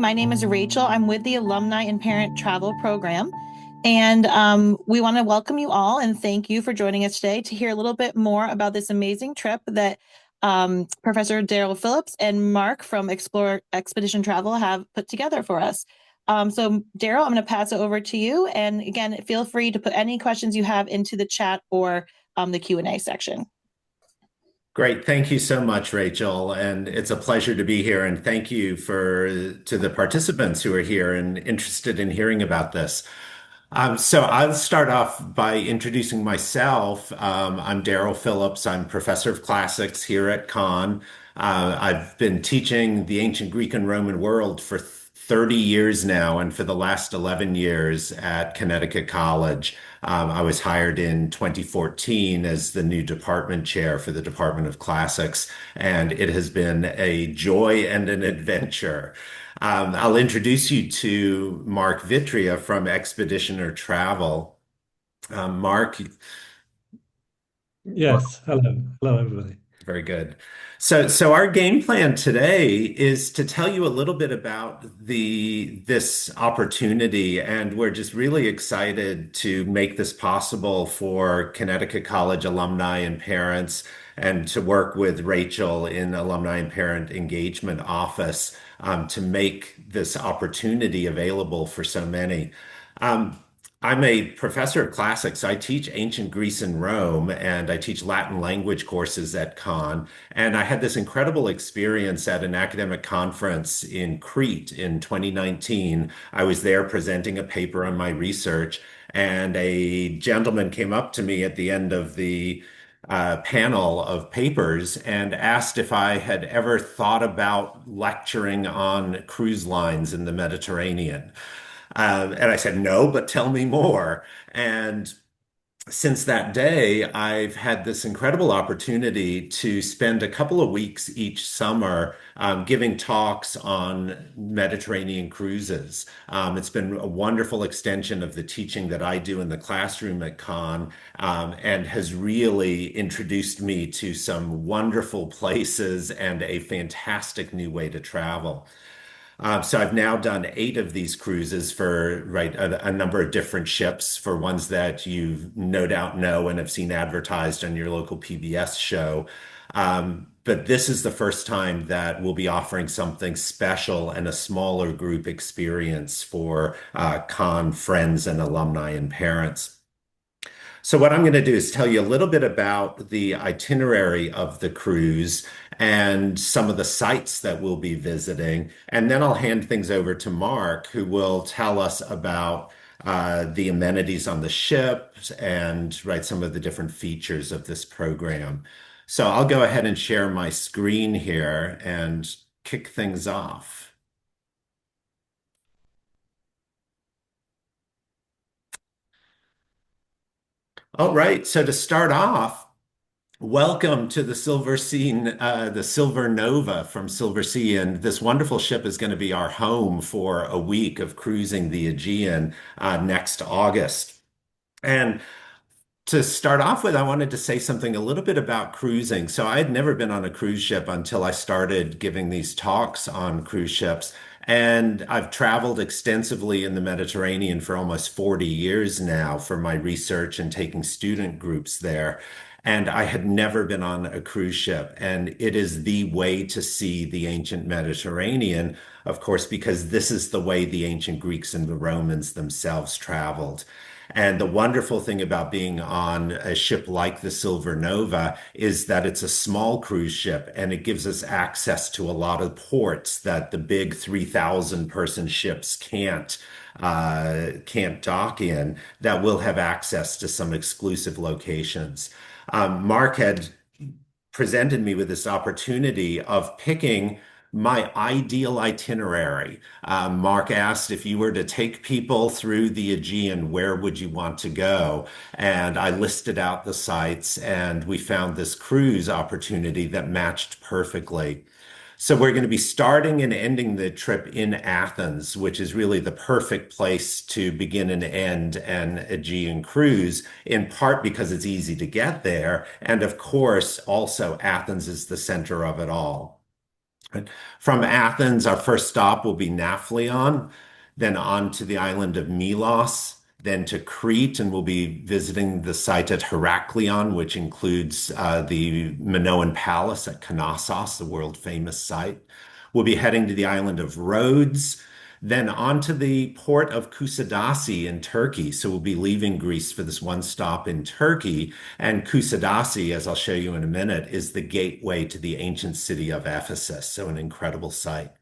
my name is Rachel. I'm with the Alumni and Parent Travel Program. And we want to welcome you all and thank you for joining us today to hear a little bit more about this amazing trip that Professor Darryl Phillips and Mark from Explore Expedition Travel have put together for us. So, Darryl, I'm going to pass it over to you. And again, feel free to put any questions you have into the chat or the Q&A section. Great. Thank you so much, Rachel. And it's a pleasure to be here. And thank you to the participants who are here and interested in hearing about this. So I'll start off by introducing myself. I'm Darryl Phillips. I'm professor of classics here at I've been teaching the ancient Greek and Roman world for 30 years now, and for the last 11 years at Connecticut College. I was hired in 2014 as the new department chair for the Department of Classics, and it has been a joy and an adventure. I'll introduce you to Mark Vitria from Expeditioner Travel. Mark, Yes. Hello. Hello, everybody. very good. So our game plan today is to tell you a little bit about this opportunity, and we're just really excited to make this possible for Connecticut College alumni and parents, and to work with Rachel in Alumni and Parent Engagement Office to make this opportunity available for so many. Um, I'm a professor of classics. I teach ancient Greece and Rome, and I teach Latin language courses at Con. And I had this incredible experience at an academic conference in Crete in 2019. I was there presenting a paper on my research, and a gentleman came up to me at the end of the panel of papers and asked if I had ever thought about lecturing on cruise lines in the Mediterranean. And I said, no, but tell me more. And since that day, I've had this incredible opportunity to spend a couple of weeks each summer giving talks on Mediterranean cruises. It's been a wonderful extension of the teaching that I do in the classroom at and has really introduced me to some wonderful places and a fantastic new way to travel. So I've now done 8 of these cruises for a number of different ships, for ones that you no doubt know and have seen advertised on your local PBS show. But this is the first time that we'll be offering something special and a smaller group experience for con friends and alumni and parents. So what I'm going to do is tell you a little bit about the itinerary of the cruise and some of the sites that we'll be visiting. And then I'll hand things over to Mark, who will tell us about the amenities on the ship and some of the different features of this program. So I'll go ahead and share my screen here and kick things off. All right, so to start off, welcome to the Silversea, the Silver Nova from Silversea, and this wonderful ship is going to be our home for a week of cruising the Aegean next August. And to start off with, I wanted to say something a little bit about cruising. So I had never been on a cruise ship until I started giving these talks on cruise ships. And I've traveled extensively in the Mediterranean for almost 40 years now for my research and taking student groups there. And I had never been on a cruise ship. And it is the way to see the ancient Mediterranean, of course, because this is the way the ancient Greeks and the Romans themselves traveled. And the wonderful thing about being on a ship like the Silver Nova is that it's a small cruise ship, and it gives us access to a lot of ports that the big 3,000 person ships can't dock in, that will have access to some exclusive locations. Mark had presented me with this opportunity of picking my ideal itinerary. Mark asked, if you were to take people through the Aegean, where would you want to go? And I listed out the sites, and we found this cruise opportunity that matched perfectly. So we're going to be starting and ending the trip in Athens, which is really the perfect place to begin and end an Aegean cruise, in part because it's easy to get there. And of course, also Athens is the center of it all. Right. From Athens, our first stop will be Nafplion, then on to the island of Milos, then to Crete, and we'll be visiting the site at Heraklion, which includes the Minoan Palace at Knossos, the world famous site. We'll be heading to the island of Rhodes, then on to the port of Kusadasi in Turkey. So we'll be leaving Greece for this one stop in Turkey. And Kusadasi, as I'll show you in a minute, is the gateway to the ancient city of Ephesus. So an incredible site.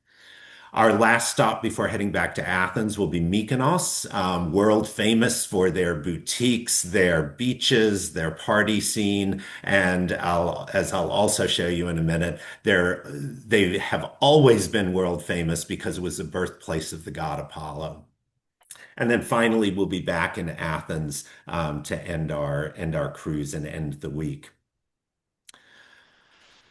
Our last stop before heading back to Athens will be Mykonos, world famous for their boutiques, their beaches, their party scene, and as I'll also show you in a minute, they have always been world famous because it was the birthplace of the god Apollo. And then finally, we'll be back in Athens to end our cruise and end the week.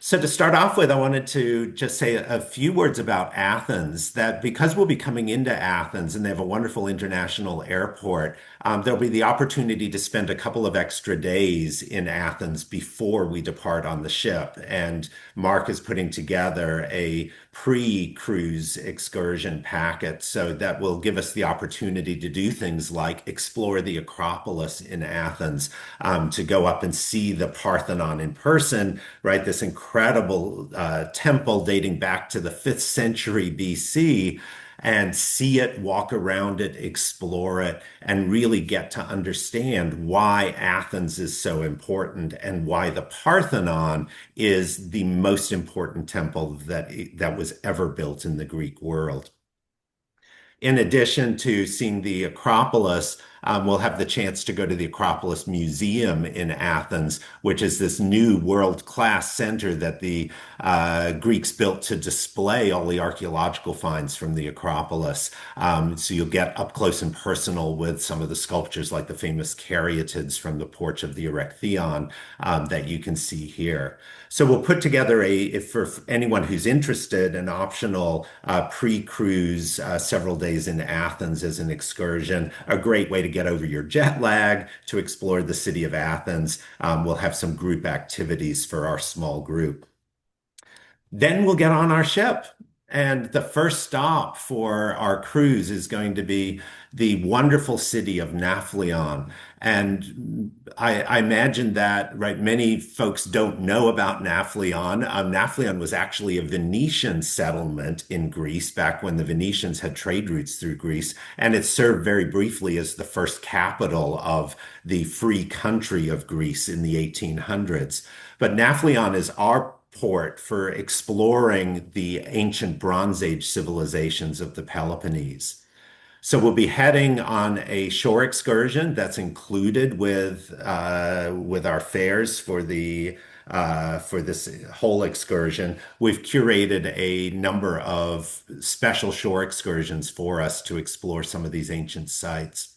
So to start off with, I wanted to just say a few words about Athens, that because we'll be coming into Athens and they have a wonderful international airport, there'll be the opportunity to spend a couple of extra days in Athens before we depart on the ship. And Mark is putting together a pre-cruise excursion packet so that will give us the opportunity to do things like explore the Acropolis in Athens, to go up and see the Parthenon in person, right? This incredible temple dating back to the 5th century BC, and see it, walk around it, explore it, and really get to understand why Athens is so important and why the Parthenon is the most important temple that was ever built in the Greek world. In addition to seeing the Acropolis, we'll have the chance to go to the Acropolis Museum in Athens, which is this new world-class center that the Greeks built to display all the archaeological finds from the Acropolis. So you'll get up close and personal with some of the sculptures like the famous caryatids from the Porch of the Erechtheion that you can see here. So we'll put together for anyone who's interested, an optional pre-cruise several days in Athens as an excursion, a great way to get over your jet lag, to explore the city of Athens. We'll have some group activities for our small group. Then we'll get on our ship. And the first stop for our cruise is going to be the wonderful city of Nafplion. And I imagine that, right, many folks don't know about Nafplion. Nafplion was actually a Venetian settlement in Greece back when the Venetians had trade routes through Greece. And it served very briefly as the first capital of the free country of Greece in the 1800s. But Nafplion is our port for exploring the ancient Bronze Age civilizations of the Peloponnese. So we'll be heading on a shore excursion that's included with our fares for this whole excursion. We've curated a number of special shore excursions for us to explore some of these ancient sites.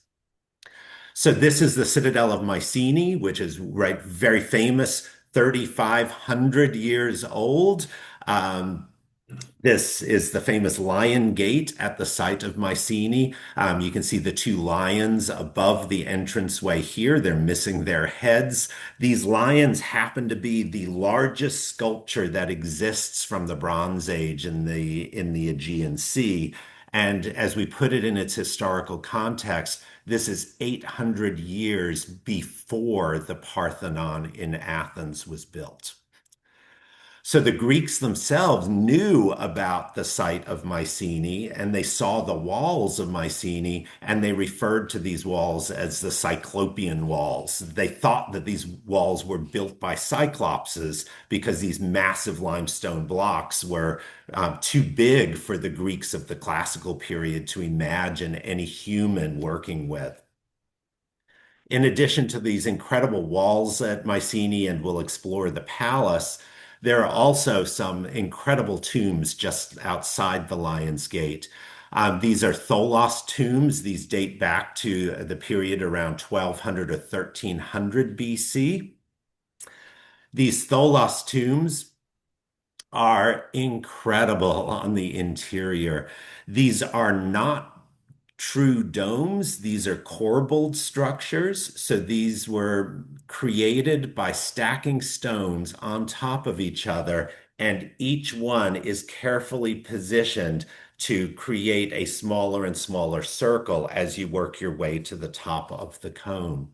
So this is the Citadel of Mycenae, which is, right, very famous, 3,500 years old. This is the famous Lion Gate at the site of Mycenae. You can see the two lions above the entranceway here. They're missing their heads. These lions happen to be the largest sculpture that exists from the Bronze Age in the Aegean Sea. And as we put it in its historical context, this is 800 years before the Parthenon in Athens was built. So the Greeks themselves knew about the site of Mycenae, and they saw the walls of Mycenae, and they referred to these walls as the Cyclopean walls. They thought that these walls were built by Cyclopses because these massive limestone blocks were too big for the Greeks of the classical period to imagine any human working with. In addition to these incredible walls at Mycenae, and we'll explore the palace, there are also some incredible tombs just outside the Lion's Gate. These are Tholos tombs. These date back to the period around 1200 or 1300 BC. These Tholos tombs are incredible on the interior. These are not true domes. These are corbelled structures. So these were created by stacking stones on top of each other and each one is carefully positioned to create a smaller and smaller circle as you work your way to the top of the cone.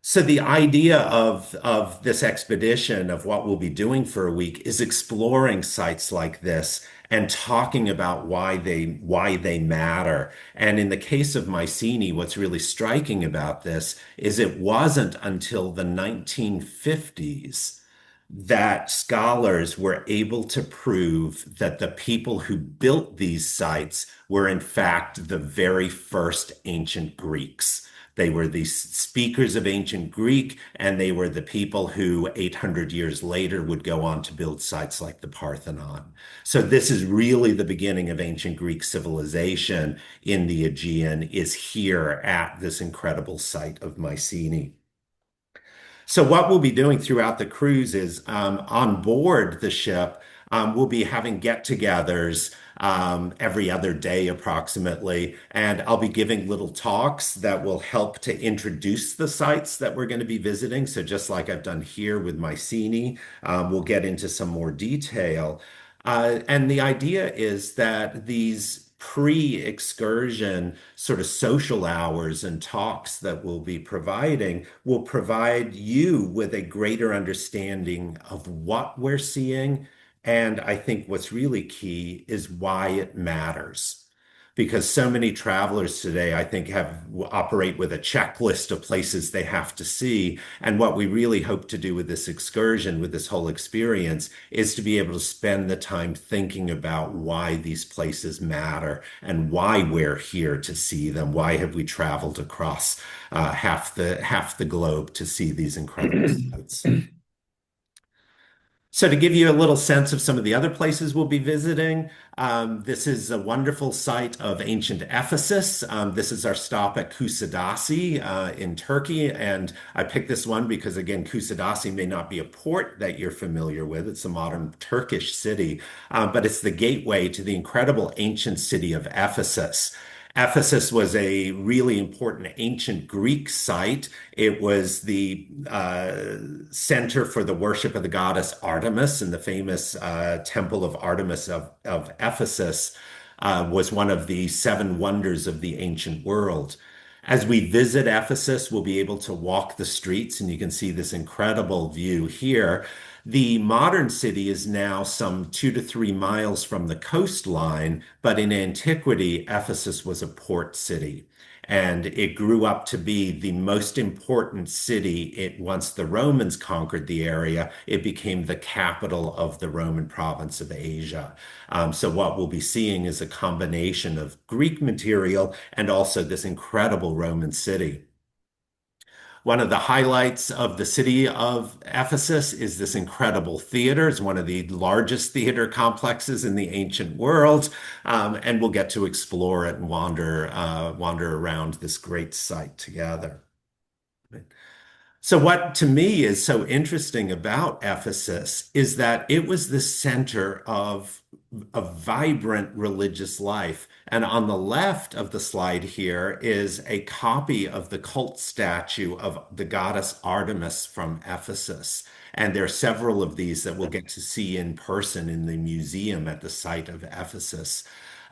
So the idea of this expedition, of what we'll be doing for a week, is exploring sites like this and talking about why they matter. And in the case of Mycenae, what's really striking about this is it wasn't until the 1950s that scholars were able to prove that the people who built these sites were in fact the very first ancient Greeks. They were the speakers of ancient Greek, and they were the people who 800 years later would go on to build sites like the Parthenon. So this is really the beginning of ancient Greek civilization in the Aegean, is here at this incredible site of Mycenae. So what we'll be doing throughout the cruise is on board the ship, we'll be having get-togethers every other day approximately, and I'll be giving little talks that will help to introduce the sites that we're going to be visiting. So just like I've done here with Mycenae, we'll get into some more detail. And the idea is that these pre-excursion sort of social hours and talks that we'll be providing will provide you with a greater understanding of what we're seeing. And I think what's really key is why it matters. Because so many travelers today, I think, operate with a checklist of places they have to see. And what we really hope to do with this excursion, with this whole experience, is to be able to spend the time thinking about why these places matter and why we're here to see them. Why have we traveled across half the globe to see these incredible sites? So to give you a little sense of some of the other places we'll be visiting, this is a wonderful site of ancient Ephesus. This is our stop at Kusadasi in Turkey. And I picked this one because, again, Kusadasi may not be a port that you're familiar with. It's a modern Turkish city, but it's the gateway to the incredible ancient city of Ephesus. Ephesus was a really important ancient Greek site. It was the center for the worship of the goddess Artemis, and the famous temple of Artemis of Ephesus was one of the seven wonders of the ancient world. As we visit Ephesus, we'll be able to walk the streets, and you can see this incredible view here. The modern city is now some 2 to 3 miles from the coastline, but in antiquity, Ephesus was a port city. And it grew up to be the most important city. Once the Romans conquered the area, it became the capital of the Roman province of Asia. So what we'll be seeing is a combination of Greek material and also this incredible Roman city. One of the highlights of the city of Ephesus is this incredible theater. It's one of the largest theater complexes in the ancient world, and we'll get to explore it and wander around this great site together. So what to me is so interesting about Ephesus is that it was the center of a vibrant religious life. And on the left of the slide here is a copy of the cult statue of the goddess Artemis from Ephesus. And there are several of these that we'll get to see in person in the museum at the site of Ephesus.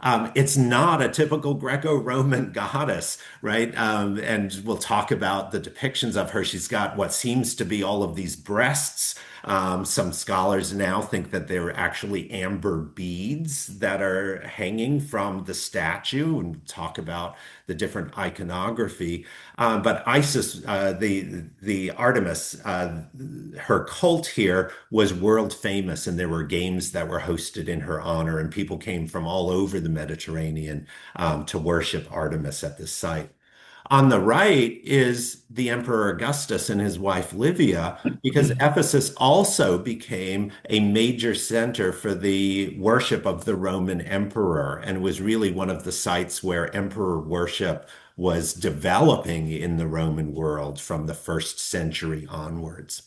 It's not a typical Greco-Roman goddess, right? And we'll talk about the depictions of her. She's got what seems to be all of these breasts. Some scholars now think that they're actually amber beads that are hanging from the statue, and talk about the different iconography. But Isis, the Artemis, her cult here was world famous, and there were games that were hosted in her honor, and people came from all over the Mediterranean to worship Artemis at this site. On the right is the Emperor Augustus and his wife Livia, because Ephesus also became a major center for the worship of the Roman emperor, and was really one of the sites where emperor worship was developing in the Roman world from the first century onwards.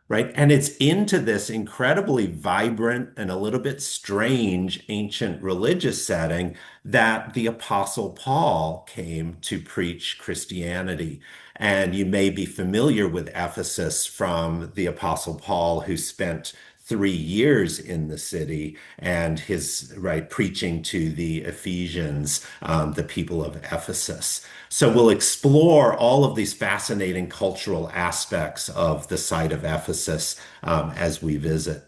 Right. And it's into this incredibly vibrant and a little bit strange ancient religious setting that the Apostle Paul came to preach Christianity. And you may be familiar with Ephesus from the Apostle Paul, who spent 3 years in the city and his preaching to the Ephesians, the people of Ephesus. So we'll explore all of these fascinating cultural aspects of the site of Ephesus as we visit.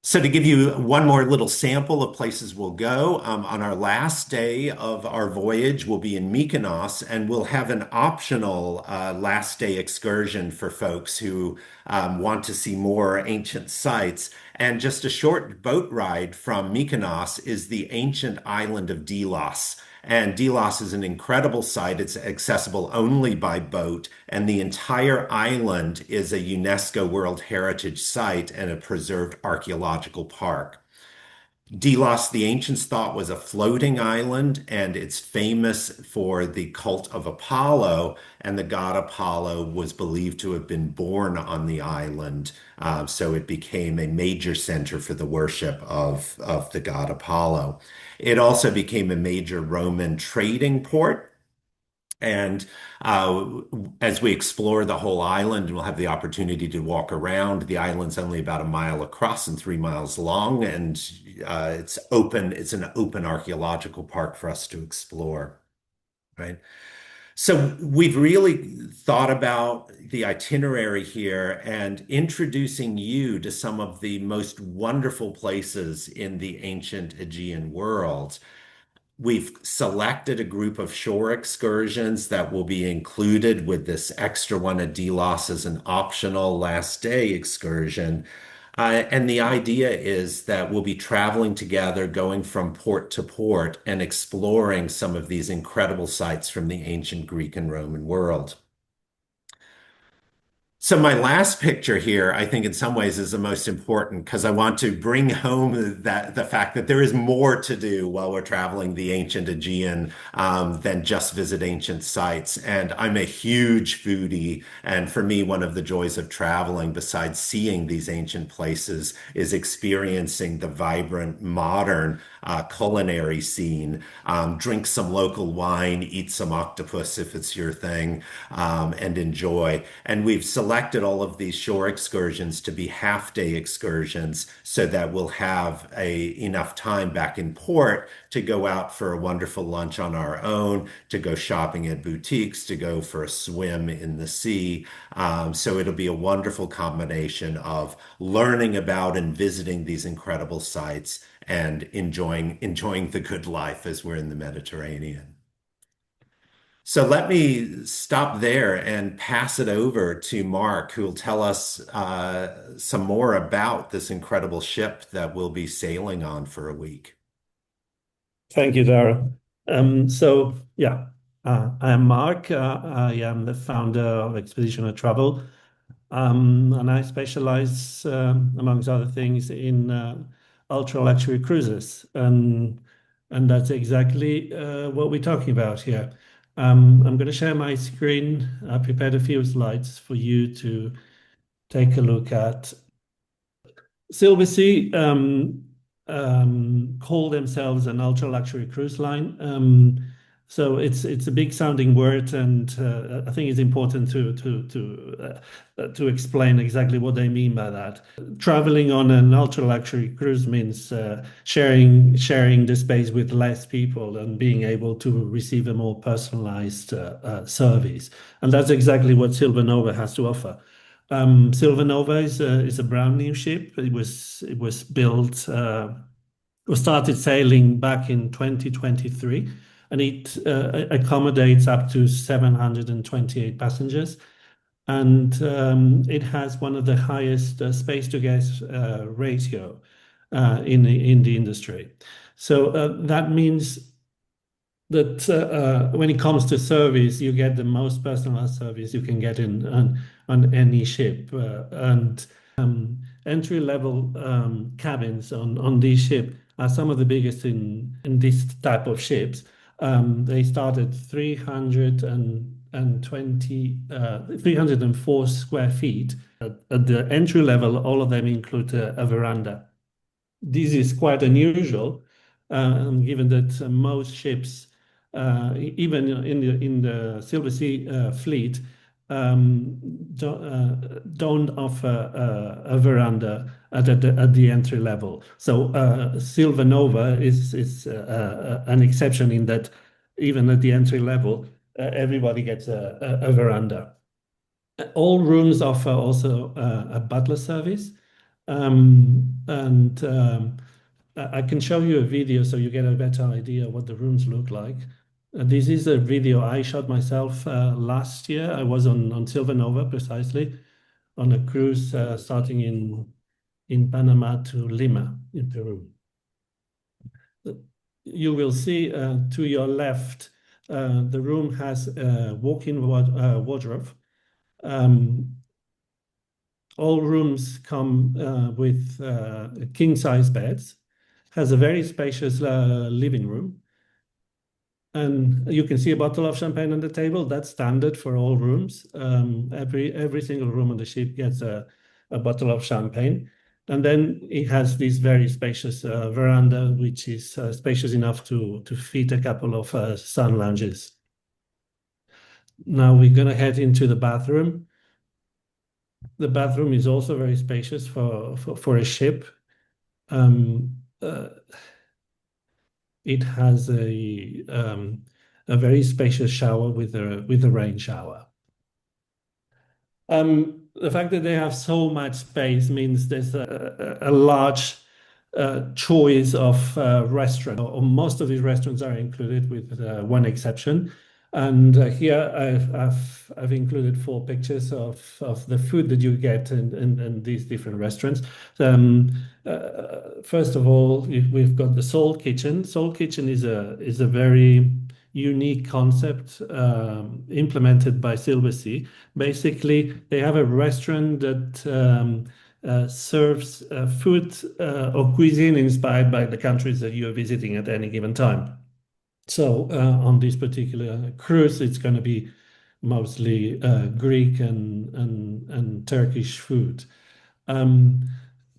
So to give you one more little sample of places we'll go, on our last day of our voyage, we'll be in Mykonos, and we'll have an optional last day excursion for folks who want to see more ancient sites. And just a short boat ride from Mykonos is the ancient island of Delos. And Delos is an incredible site. It's accessible only by boat, and the entire island is a UNESCO World Heritage Site and a preserved archaeological park. Delos, the ancients thought, was a floating island, and it's famous for the cult of Apollo, and the god Apollo was believed to have been born on the island. So it became a major center for the worship of the god Apollo. It also became a major Roman trading port. And as we explore the whole island, we'll have the opportunity to walk around. The island's only about a mile across and 3 miles long, and it's open. It's an open archaeological park for us to explore, right? So we've really thought about the itinerary here and introducing you to some of the most wonderful places in the ancient Aegean world. We've selected a group of shore excursions that will be included with this extra one at Delos as an optional last day excursion. And the idea is that we'll be traveling together, going from port to port and exploring some of these incredible sites from the ancient Greek and Roman world. So my last picture here, I think in some ways is the most important because I want to bring home that the fact that there is more to do while we're traveling the ancient Aegean than just visit ancient sites. And I'm a huge foodie. And for me, one of the joys of traveling, besides seeing these ancient places, is experiencing the vibrant modern culinary scene. Drink some local wine, eat some octopus if it's your thing, and enjoy. And we've selected all of these shore excursions to be half-day excursions so that we'll have enough time back in port to go out for a wonderful lunch on our own, to go shopping at boutiques, to go for a swim in the sea. So it'll be a wonderful combination of learning about and visiting these incredible sites and enjoying the good life as we're in the Mediterranean. So let me stop there and pass it over to Mark, who will tell us some more about this incredible ship that we'll be sailing on for a week. Thank you, Darryl. I am Mark. I am the founder of Expeditional Travel, and I specialize, amongst other things, in ultra luxury cruises, and that's exactly what we're talking about here. I'm going to share my screen. I prepared a few slides for you to take a look at. Silversea call themselves an ultra luxury cruise line. So it's a big sounding word, and I think it's important to explain exactly what they mean by that. Traveling on an ultra luxury cruise means sharing the space with less people and being able to receive a more personalized service, and that's exactly what Silver Nova has to offer. Silver Nova is a brand new ship. It was built. We started sailing back in 2023, and it accommodates up to 728 passengers, and it has one of the highest space to guest ratio in the industry. So that means that when it comes to service, you get the most personalized service you can get on any ship, and entry-level cabins on this ship are some of the biggest in this type of ships. They start at 304 square feet. At the entry level, all of them include a veranda. This is quite unusual, given that most ships, even in the Silversea fleet, um, don't offer a veranda at the entry level. So Silver Nova is an exception in that even at the entry level, everybody gets a veranda. All rooms offer also a butler service, and I can show you a video so you get a better idea what the rooms look like. This is a video I shot myself last year. I was on Silver Nova precisely on a cruise starting in Panama to Lima in Peru. You will see to your left, the room has a walk-in wardrobe. All rooms come with king-size beds, has a very spacious living room. And you can see a bottle of champagne on the table. That's standard for all rooms. Every single room on the ship gets a bottle of champagne. And then it has this very spacious veranda, which is spacious enough to fit a couple of sun lounges. Now we're going to head into the bathroom. The bathroom is also very spacious for a ship. It has a very spacious shower with a rain shower. The fact that they have so much space means there's a large choice of restaurants, or most of these restaurants are included with one exception. And here I've included 4 pictures of the food that you get in these different restaurants. First of all, we've got the Soul Kitchen. Soul Kitchen is a very unique concept implemented by Silversea. Basically, they have a restaurant that serves food or cuisine inspired by the countries that you're visiting at any given time. So on this particular cruise, it's going to be mostly Greek and Turkish food.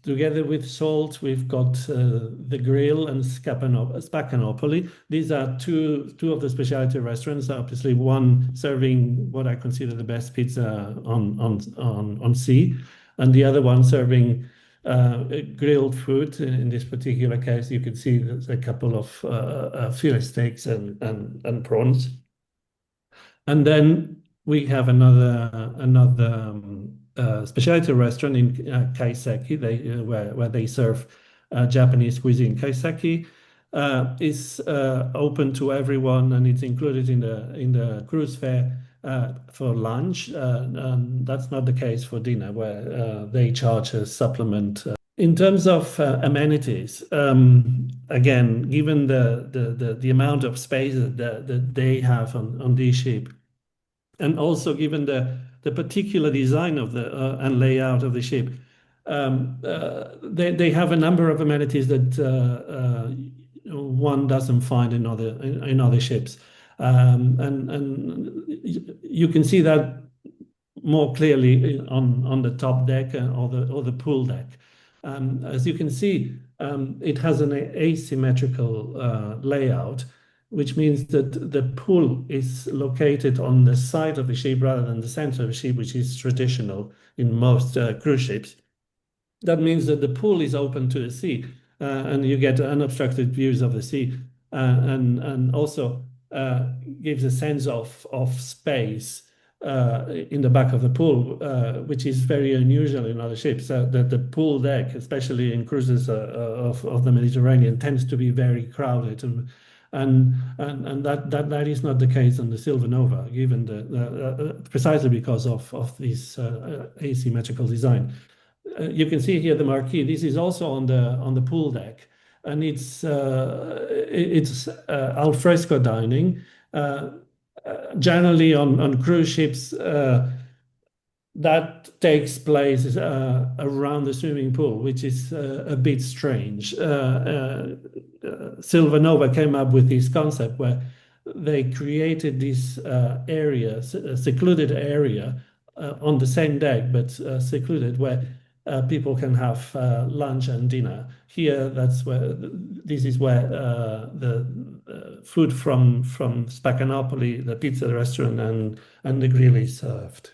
Together with Salt, we've got the Grill and Spacanopoli. These are two of the specialty restaurants. Obviously, one serving what I consider the best pizza on sea, and the other one serving grilled food. In this particular case, you can see there's a couple of fillet steaks and prawns. And then we have another specialty restaurant in Kaiseki, where they serve Japanese cuisine. Kaiseki is open to everyone, and it's included in the cruise fare for lunch. And that's not the case for dinner, where they charge a supplement. In terms of amenities, again, given the amount of space that they have on this ship, and also given the particular design of and layout of the ship, they have a number of amenities that one doesn't find in other ships, and you can see that more clearly on the top deck or the pool deck. As you can see, it has an asymmetrical layout, which means that the pool is located on the side of the ship rather than the center of the ship, which is traditional in most cruise ships. That means that the pool is open to the sea, and you get unobstructed views of the sea, and also gives a sense of space in the back of the pool, which is very unusual in other ships. That the pool deck, especially in cruises of the Mediterranean, tends to be very crowded, and that is not the case on the Silver Nova, given precisely because of this asymmetrical design. You can see here the marquee. This is also on the pool deck, and it's al fresco dining. Generally on cruise ships, that takes place around the swimming pool, which is a bit strange. Silver Nova came up with this concept where they created this area, secluded area on the same deck, but secluded, where people can have lunch and dinner. Here, this is where the food from Spacanopoli, the pizza restaurant, and the grill is served.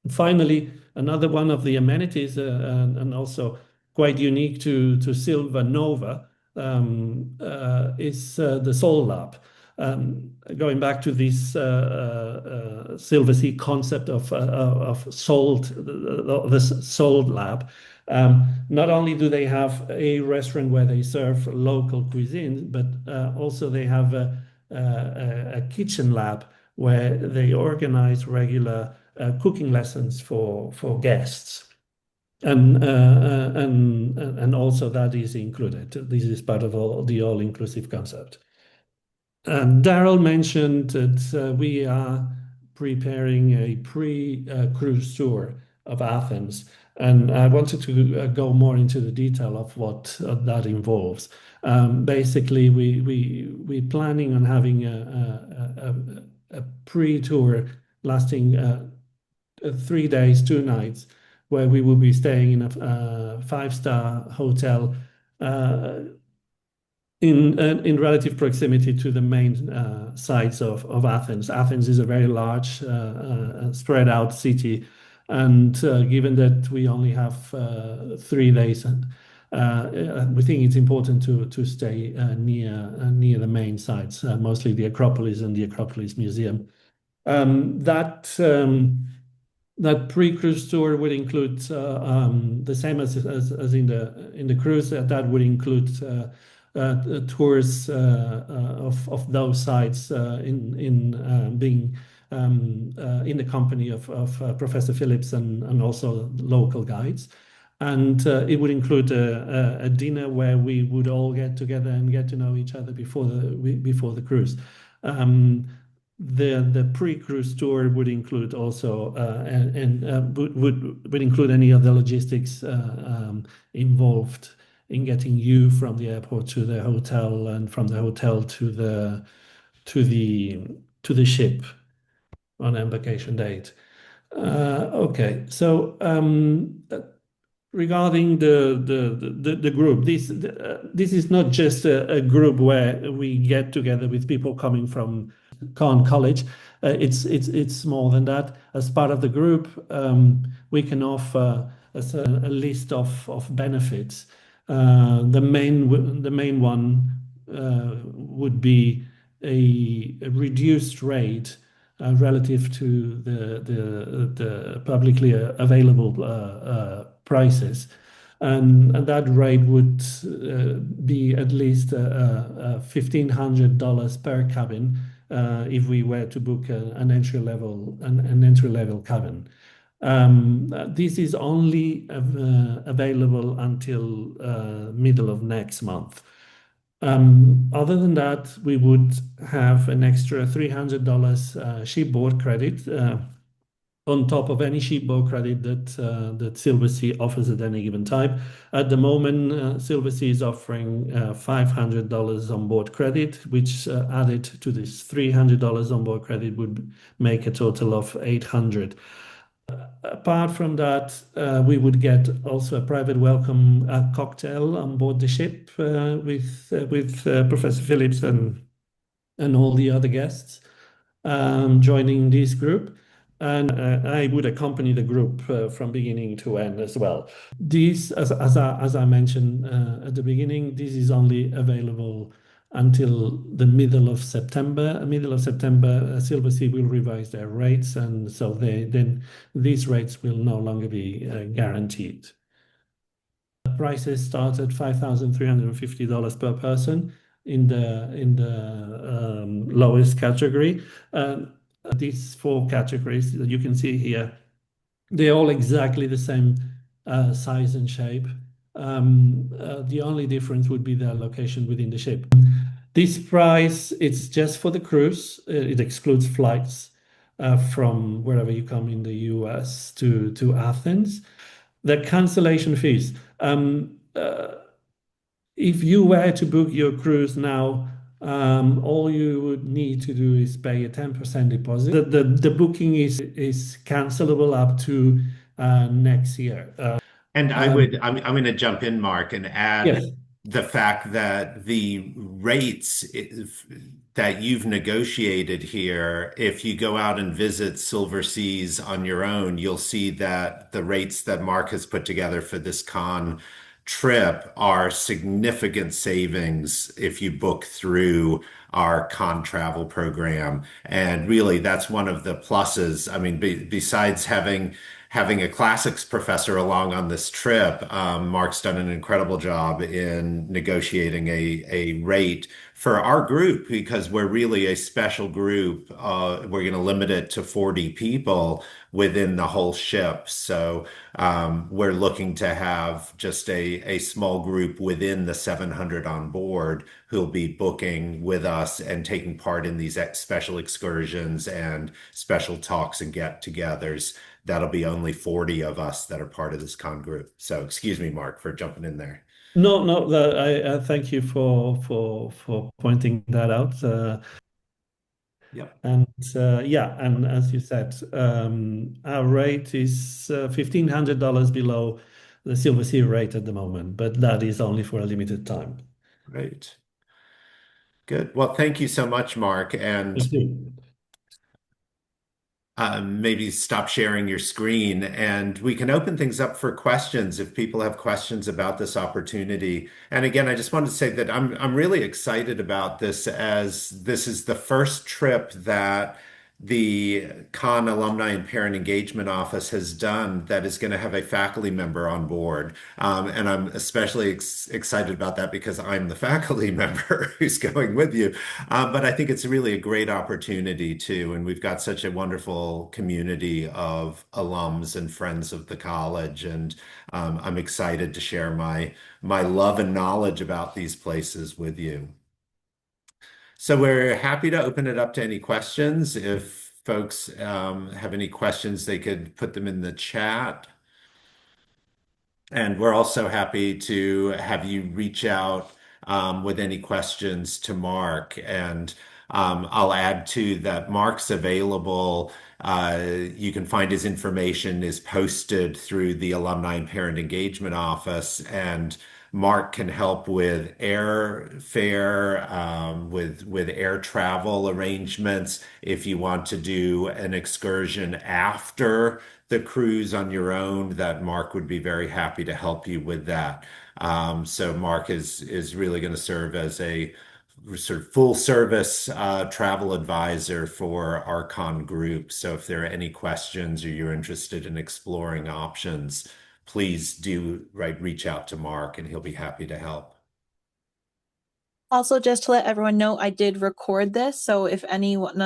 Finally, another one of the amenities, and also quite unique to Silva Nova, is the Soul Lab. Going back to this Silversea concept of soul, the Soul Lab, not only do they have a restaurant where they serve local cuisine, but also they have a kitchen lab where they organize regular cooking lessons for guests. And also that is included. This is part of the all-inclusive concept. Darryl mentioned that we are preparing a pre-cruise tour of Athens, and I wanted to go more into the detail of what that involves. Basically, we're planning on having a pre-tour lasting 3 days, 2 nights, where we will be staying in a five-star hotel in relative proximity to the main sites of Athens. Athens is a very large, spread out city, and given that we only have 3 days, we think it's important to stay near the main sites, mostly the Acropolis and the Acropolis Museum. That pre-cruise tour would include the same as in the cruise. That would include tours of those sites in being in the company of Professor Phillips and also local guides. And it would include a dinner where we would all get together and get to know each other before the cruise. The pre-cruise tour would include also would include any of the logistics involved in getting you from the airport to the hotel and from the hotel to the ship on embarkation date. Okay, so regarding the group, this is not just a group where we get together with people coming from College. It's more than that. As part of the group, we can offer a list of benefits. The main one would be a reduced rate relative to the publicly available prices. And that rate would be at least $1,500 per cabin if we were to book an entry level cabin. This is only available until middle of next month. Other than that, we would have an extra $300 shipboard credit on top of any shipboard credit that Silversea offers at any given time. At the moment, Silversea is offering $500 on board credit, which added to this $300 on board credit would make a total of $800. Apart from that, we would get also a private welcome cocktail on board the ship with Professor Phillips and all the other guests joining this group. And I would accompany the group from beginning to end as well. This, as I mentioned at the beginning, this is only available until the middle of September. Middle of September, Silversea will revise their rates, and so then these rates will no longer be guaranteed. Prices start at $5,350 per person in the lowest category. These 4 categories that you can see here, they're all exactly the same size and shape. The only difference would be their location within the ship. This price, it's just for the cruise. It excludes flights from wherever you come in the US to Athens. The cancellation fees. If you were to book your cruise now, all you would need to do is pay a 10% deposit. The booking is cancelable up to next year. And I'm going to jump in, Mark, and add Yes. the fact that the rates that you've negotiated here, if you go out and visit Silverseas on your own, you'll see that the rates that Mark has put together for this con trip are significant savings if you book through our con travel program. And really, that's one of the pluses. I mean, besides having a classics professor along on this trip, Mark's done an incredible job in negotiating a rate for our group because we're really a special group. We're going to limit it to 40 people within the whole ship. So we're looking to have just a small group within the 700 on board who'll be booking with us and taking part in these special excursions and special talks and get-togethers. That'll be only 40 of us that are part of this con group. So excuse me, Mark, for jumping in there. No, no, I thank you for pointing that out. Yep. And yeah, and as you said, our rate is $1,500 below the Silversea rate at the moment, but that is only for a limited time. Great. Good. Well, thank you so much, Mark. And Thank you. maybe stop sharing your screen and we can open things up for questions if people have questions about this opportunity. And again, I just wanted to say that I'm really excited about this as this is the first trip that the Con Alumni and Parent Engagement Office has done that is going to have a faculty member on board. And I'm especially excited about that because I'm the faculty member who's going with you. But I think it's really a great opportunity too. And we've got such a wonderful community of alums and friends of the college. And I'm excited to share my love and knowledge about these places with you. So we're happy to open it up to any questions. If folks have any questions, they could put them in the chat. And we're also happy to have you reach out with any questions to Mark. And I'll add too that Mark's available. You can find his information is posted through the Alumni and Parent Engagement Office. And Mark can help with airfare, with air travel arrangements. If you want to do an excursion after the cruise on your own, that Mark would be very happy to help you with that. So Mark is really going to serve as a sort of full service travel advisor for our con group. So if there are any questions or you're interested in exploring options, please do reach out to Mark and he'll be happy to help. Also, just to let everyone know, I did record this. So if anyone,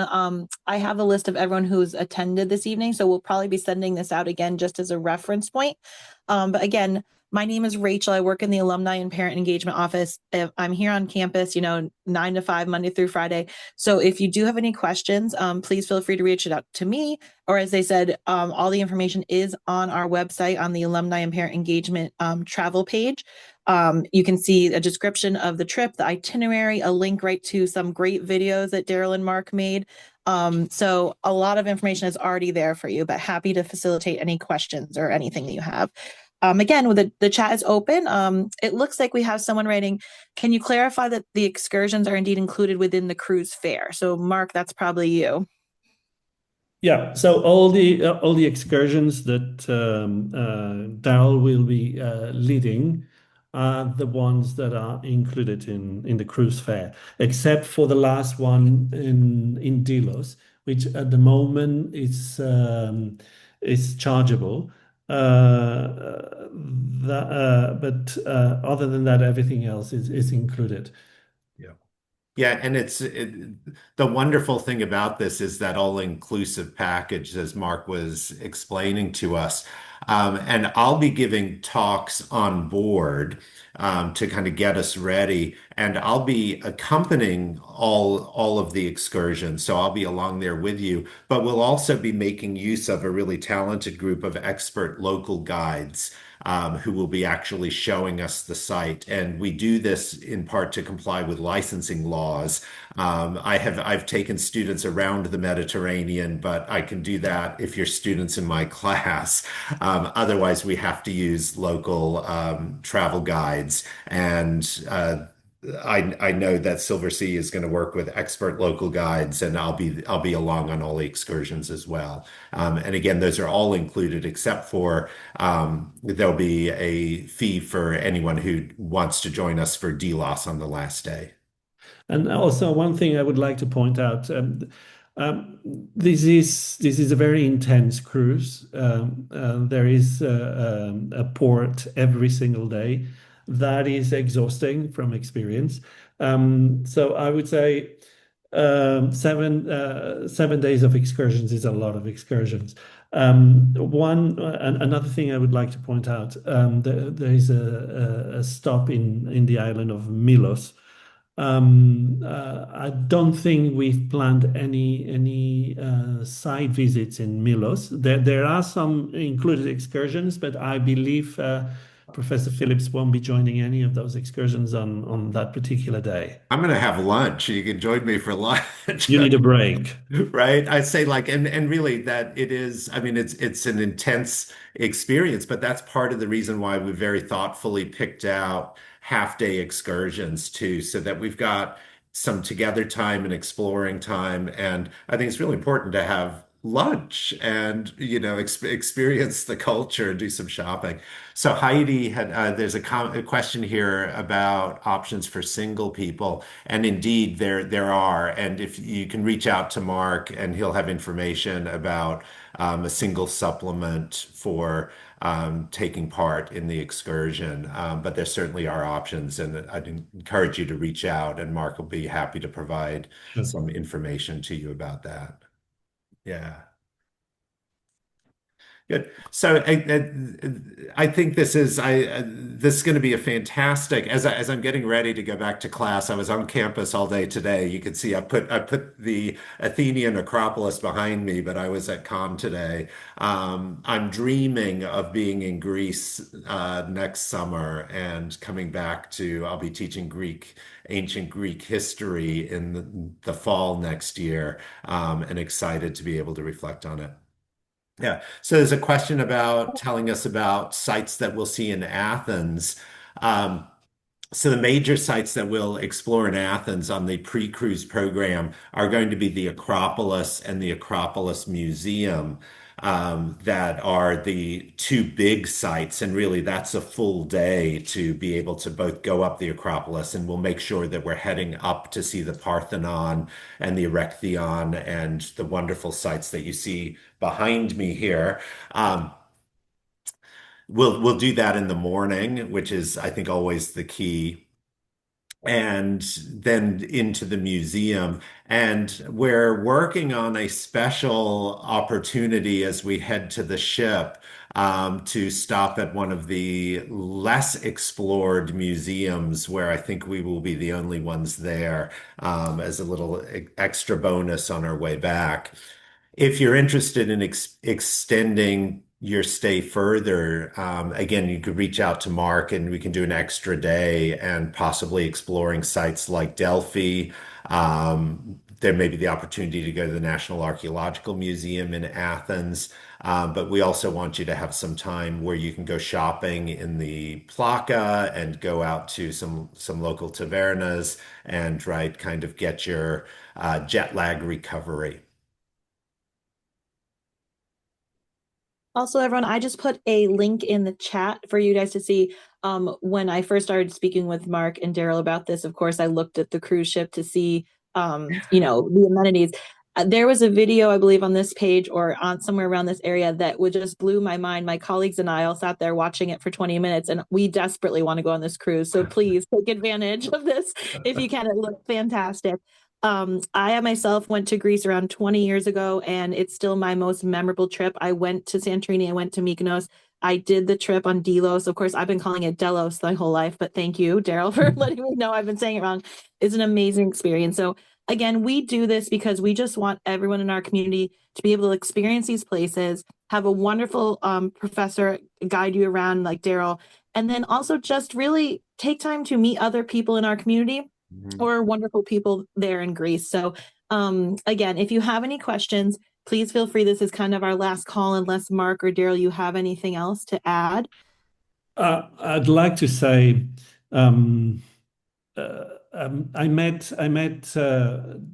I have a list of everyone who's attended this evening. So we'll probably be sending this out again just as a reference point. But again, my name is Rachel. I work in the Alumni and Parent Engagement Office. I'm here on campus, 9 to 5, Monday through Friday. So if you do have any questions, please feel free to reach it out to me. Or as they said, all the information is on our website on the Alumni and Parent Engagement travel page. You can see a description of the trip, the itinerary, a link right to some great videos that Darryl and Mark made. So a lot of information is already there for you, but happy to facilitate any questions or anything that you have. Again, with the chat is open. It looks like we have someone writing, can you clarify that the excursions are indeed included within the cruise fare? So Mark, that's probably you. Yeah, so all the excursions that Darryl will be leading are the ones that are included in the cruise fare, except for the last one in Delos, which at the moment is chargeable. But other than that, everything else is included. Yeah. Yeah, and the wonderful thing about this is that all-inclusive package, as Mark was explaining to us. And I'll be giving talks on board to kind of get us ready, and I'll be accompanying all of the excursions. So I'll be along there with you, but we'll also be making use of a really talented group of expert local guides who will be actually showing us the site. And we do this in part to comply with licensing laws. I've taken students around the Mediterranean, but I can do that if you're students in my class. Otherwise, we have to use local travel guides. And I know that Silversea is going to work with expert local guides, and I'll be along on all the excursions as well. And again, those are all included except for there'll be a fee for anyone who wants to join us for Delos on the last day. And also one thing I would like to point out, um, this is a very intense cruise. There is a port every single day. That is exhausting from experience. So I would say 7 days of excursions is a lot of excursions. Another thing I would like to point out, there is a stop in the island of Milos. I don't think we've planned any site visits in Milos. There are some included excursions, but I believe Professor Phillips won't be joining any of those excursions on that particular day. I'm going to have lunch. You can join me for lunch. You need a break. Right. I'd say like, and really that it is, I mean, it's an intense experience, but that's part of the reason why we very thoughtfully picked out half-day excursions too, so that we've got some together time and exploring time. And I think it's really important to have lunch and, experience the culture, do some shopping. So Heidi had, there's a question here about options for single people. And indeed, there are. And if you can reach out to Mark, and he'll have information about a single supplement for taking part in the excursion. But there certainly are options, and I'd encourage you to reach out, and Mark will be happy to provide Sure. some information to you about that. Yeah. Good. So I think this is going to be a fantastic. As I'm getting ready to go back to class, I was on campus all day today. You can see I put the Athenian Acropolis behind me, but I was at Con today. I'm dreaming of being in Greece next summer and coming back to. I'll be teaching ancient Greek history in the fall next year, and excited to be able to reflect on it. Yeah. So there's a question about telling us about sites that we'll see in Athens. Um, so the major sites that we'll explore in Athens on the pre-cruise program are going to be the Acropolis and the Acropolis Museum, that are the two big sites. And really, that's a full day to be able to both go up the Acropolis, and we'll make sure that we're heading up to see the Parthenon and the Erechtheion and the wonderful sites that you see behind me here. Um, we'll do that in the morning, which is, I think, always the key, and then into the museum. And we're working on a special opportunity as we head to the ship, to stop at one of the less explored museums where I think we will be the only ones there, as a little extra bonus on our way back. If you're interested in extending your stay further, again, you could reach out to Mark, and we can do an extra day and possibly exploring sites like Delphi. There may be the opportunity to go to the National Archaeological Museum in Athens. But we also want you to have some time where you can go shopping in the Plaka and go out to some local tavernas and, right, kind of get your jet lag recovery. Also, everyone, I just put a link in the chat for you guys to see. When I first started speaking with Mark and Darryl about this, of course, I looked at the cruise ship to see, the amenities. There was a video, I believe, on this page or on somewhere around this area that would just blew my mind. My colleagues and I all sat there watching it for 20 minutes, and we desperately want to go on this cruise. So please take advantage of this if you can. It looked fantastic. I myself went to Greece around 20 years ago, and it's still my most memorable trip. I went to Santorini, I went to Mykonos. I did the trip on Delos. Of course, I've been calling it Delos my whole life, but thank you, Darryl, for letting me know I've been saying it wrong. It's an amazing experience. So Again, we do this because we just want everyone in our community to be able to experience these places, have a wonderful professor guide you around like Darryl, and then also just really take time to meet other people in our community Mhm. or wonderful people there in Greece. So, again, if you have any questions, please feel free. This is kind of our last call, unless Mark or Darryl, you have anything else to add. I'd like to say um, I met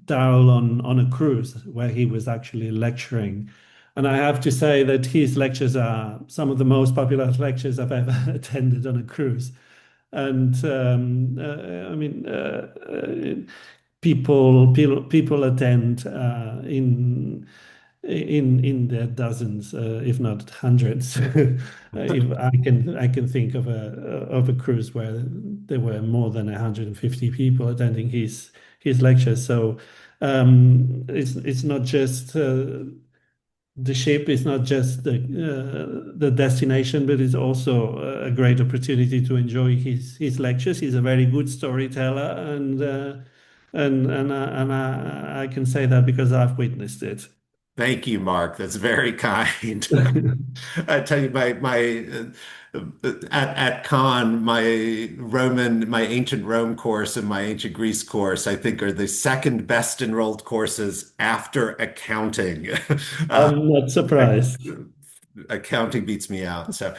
Darryl on a cruise where he was actually lecturing, and I have to say that his lectures are some of the most popular lectures I've ever attended on a cruise. And I mean, people attend in their dozens, if not hundreds. If I can think of a cruise where there were more than 150 people attending his lectures. So it's not just the ship is not just the destination, but it's also a great opportunity to enjoy his lectures. He's a very good storyteller, and I can say that because I've witnessed it. Thank you, Mark. That's very kind. I tell you, at Con, my ancient Rome course and my ancient Greece course, I think are the second best enrolled courses after accounting. Uh, I'm not surprised. Accounting beats me out. So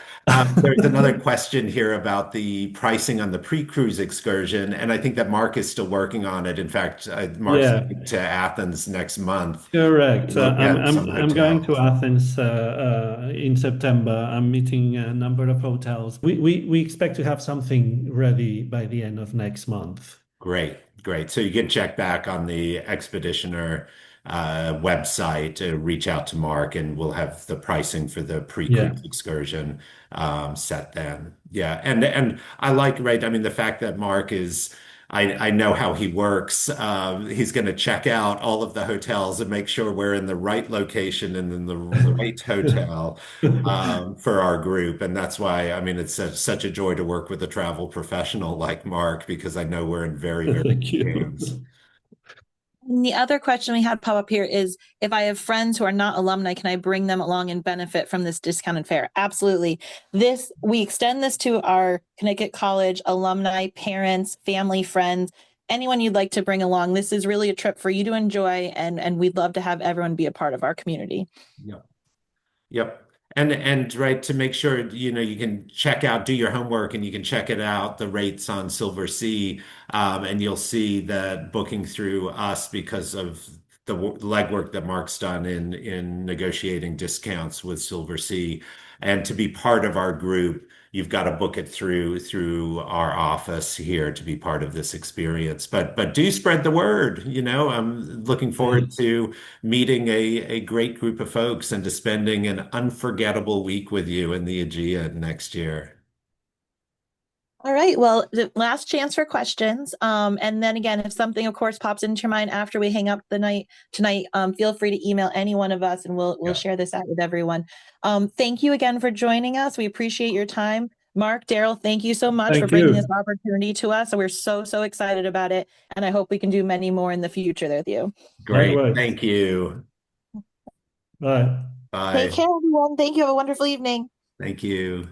there's another question here about the pricing on the pre-cruise excursion, and I think that Mark is still working on it. In fact, Mark's Yeah, going to Athens next month to correct. look I'm at some I'm I'm going to hotels. Athens in September. I'm meeting a number of hotels. We expect to have something ready by the end of next month. Great, great. So you can check back on the Expeditioner website to reach out to Mark, and we'll have the pricing for the Yeah. pre-cruise excursion set then. Yeah, and I like, right. I mean, the fact that Mark is, I know how he works. He's going to check out all of the hotels and make sure we're in the right location and in the right hotel for our group. And that's why, I mean, it's such a joy to work with a travel professional like Mark because I know we're in very, very Thank good you. hands. And the other question we had pop up here is if I have friends who are not alumni, can I bring them along and benefit from this discounted fare? Absolutely. We extend this to our Connecticut College alumni, parents, family, friends, anyone you'd like to bring along. This is really a trip for you to enjoy, and we'd love to have everyone be a part of our community. Yep. Yep. And right to make sure you can check out, do your homework, and you can check it out the rates on Silversea, and you'll see that booking through us because of the legwork that Mark's done in negotiating discounts with Silversea, and to be part of our group, you've got to book it through our office here to be part of this experience. But do spread the word. I'm looking forward to meeting a great group of folks and to spending an unforgettable week with you in the Aegean next year. All right. Well, the last chance for questions. And then again, if something, of course, pops into your mind after we hang up the night tonight, feel free to email any one of us, and we'll Yeah. share this out with everyone. Thank you again for joining us. We appreciate your time. Mark, Darryl, thank you so much for Thank bringing this you. opportunity to us. We're so excited about it, and I hope we can do many more in the future with you. Great. Likewise. Thank you. Bye. Take Bye. care, everyone. Thank you. Have a wonderful evening. Thank you.